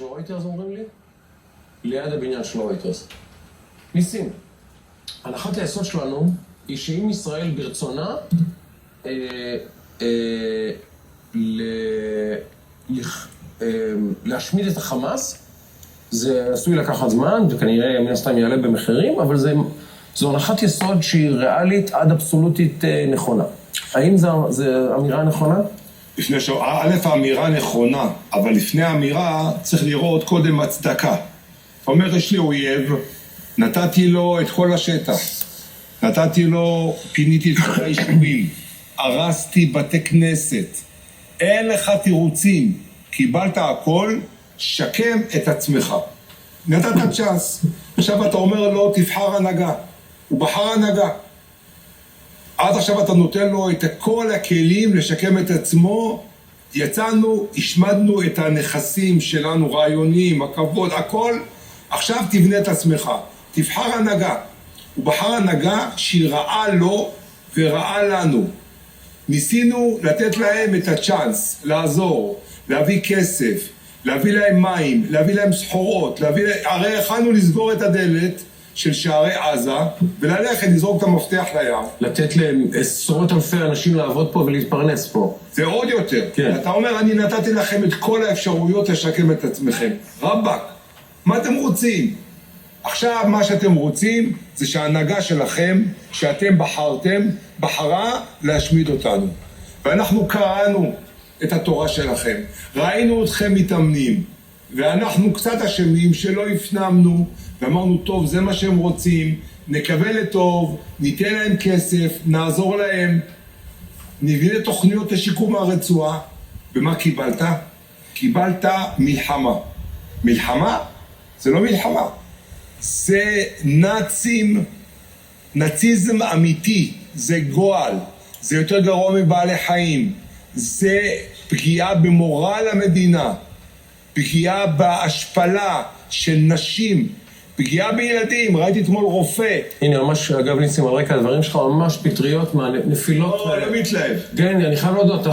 רויטרס אומרים לי? ליד הבניין של רויטרס. ניסים, הנחת היסוד שלנו היא שאם ישראל ברצונה להשמיד את החמאס, זה עשוי לקחת זמן, וכנראה מן הסתם יעלה במחירים, אבל זו הנחת יסוד שהיא ריאלית עד אבסולוטית נכונה. האם זו אמירה נכונה? א', האמירה נכונה, אבל לפני האמירה צריך לראות קודם הצדקה. אתה אומר, יש לי אויב, נתתי לו את כל השטח, פיניתי את כל היישובים, הרסתי בתי כנסת, אין לך תירוצים, קיבלת הכל, שקם את עצמך. נתת צ'אנס, עכשיו אתה אומר לו, תבחר הנהגה, הוא בחר הנהגה. עד עכשיו אתה נותן לו את כל הכלים לשקם את עצמו, יצאנו, השמדנו את הנכסים שלנו, רעיונים, הכבוד, הכל, עכשיו תבנה את עצמך, תבחר הנהגה. הוא בחר הנהגה שהיא רעה לו ורעה לנו. ניסינו לתת להם את הצ'אנס, לעזור, להביא כסף, להביא להם מים, להביא להם סחורות, הרי יכלנו לסגור את הדלת של שערי עזה, וללכת לזרוק את המפתח לים. לתת להם עשרות אלפי אנשים לעבוד פה ולהתפרנס פה. זה עוד יותר. כן. אתה אומר, אני נתתי לכם את כל האפשרויות לשקם את עצמכם. רבק, מה אתם רוצים? עכשיו מה שאתם רוצים זה שההנהגה שלכם, שאתם בחרה להשמיד אותנו. ואנחנו קראנו את התורה שלכם. ראינו אתכם מתאמנים. ואנחנו קצת אשמים שלא הפנמנו, ואמרנו, טוב, זה מה שהם רוצים, נקבל לטוב, ניתן להם כסף, נעזור להם, נביא לתוכניות לשיקום הרצועה. ומה קיבלת? קיבלת מלחמה. מלחמה? זה לא מלחמה. זה נאציזם אמיתי, זה גועל, זה יותר גרוע מבעלי חיים, זה פגיעה במורל המדינה, פגיעה בהשפלה של נשים, פגיעה בילדים. ראיתי אתמול רופא. הנה, ממש, אגב, ניסים, על רקע הדברים שלך ממש פטריות מהנפילות. לא מתלהב. כן, אני חייב להודות,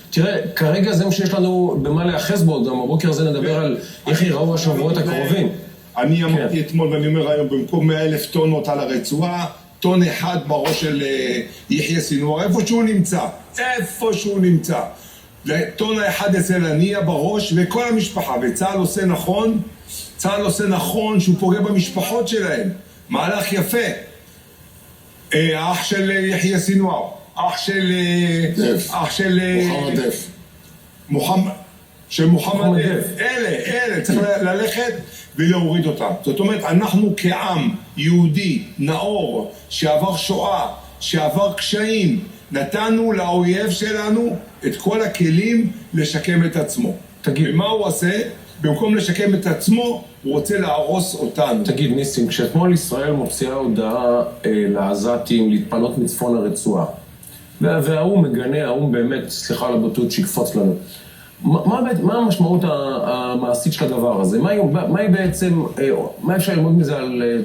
תראה, כרגע זה מה שיש לנו במה להיאחז בו, גם הבוקר הזה נדבר על איך ייראו השבועות הקרובים. אני אמרתי אתמול, ואני אומר היום, במקום 100,000 טונות על הרצועה, טון אחד בראש של יחיא סינואר, איפה שהוא נמצא. טון האחד אצל הנייה בראש, וכל המשפחה, וצה"ל עושה נכון שהוא פוגע במשפחות שלהם. מהלך יפה. אח של יחיא סינואר, אח של מוחמד דף. אלה, צריך ללכת ולהוריד אותם. זאת אומרת, אנחנו כעם יהודי, נאור, שעבר שואה, שעבר קשיים, נתנו לאויב שלנו את כל הכלים לשקם את עצמו. תגיד. ומה הוא עושה? במקום לשקם את עצמו, הוא רוצה להרוס אותנו. תגיד, ניסים, כשאתמול ישראל מוציאה הודעה לעזתים להתפנות מצפון הרצועה, והאום מגנה, האום באמת, סליחה על הבוטות, שיקפוץ לנו. מה המשמעות המעשית של הדבר הזה? מה היא בעצם, מה אפשר ללמוד מזה על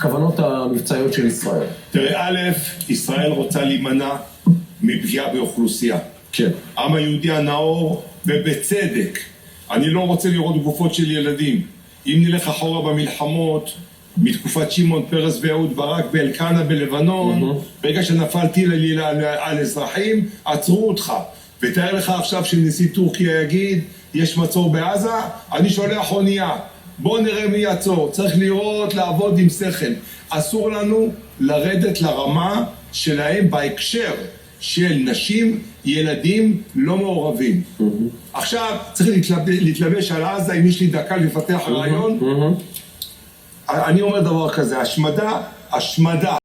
כוונות המבצעיות של ישראל? תראה, א', ישראל רוצה להימנע מפגיעה באוכלוסייה. כן. העם היהודי הנאור, ובצדק. אני לא רוצה לראות גופות של ילדים. אם נלך אחורה במלחמות, מתקופת שמעון פרס ואהוד ברק באלקנה בלבנון, ברגע שנפל טיל על אזרחים, עצרו אותך. ותאר לך עכשיו שנשיא טורקיה יגיד, יש מצור בעזה, אני שולח אונייה. בוא נראה מי יעצור. צריך לראות, לעבוד עם שכל. אסור לנו לרדת לרמה שלהם בהקשר של נשים, ילדים לא מעורבים. עכשיו צריך להתלבש על עזה, אם יש לי דקה לפתח רעיון. אני אומר דבר כזה, השמדה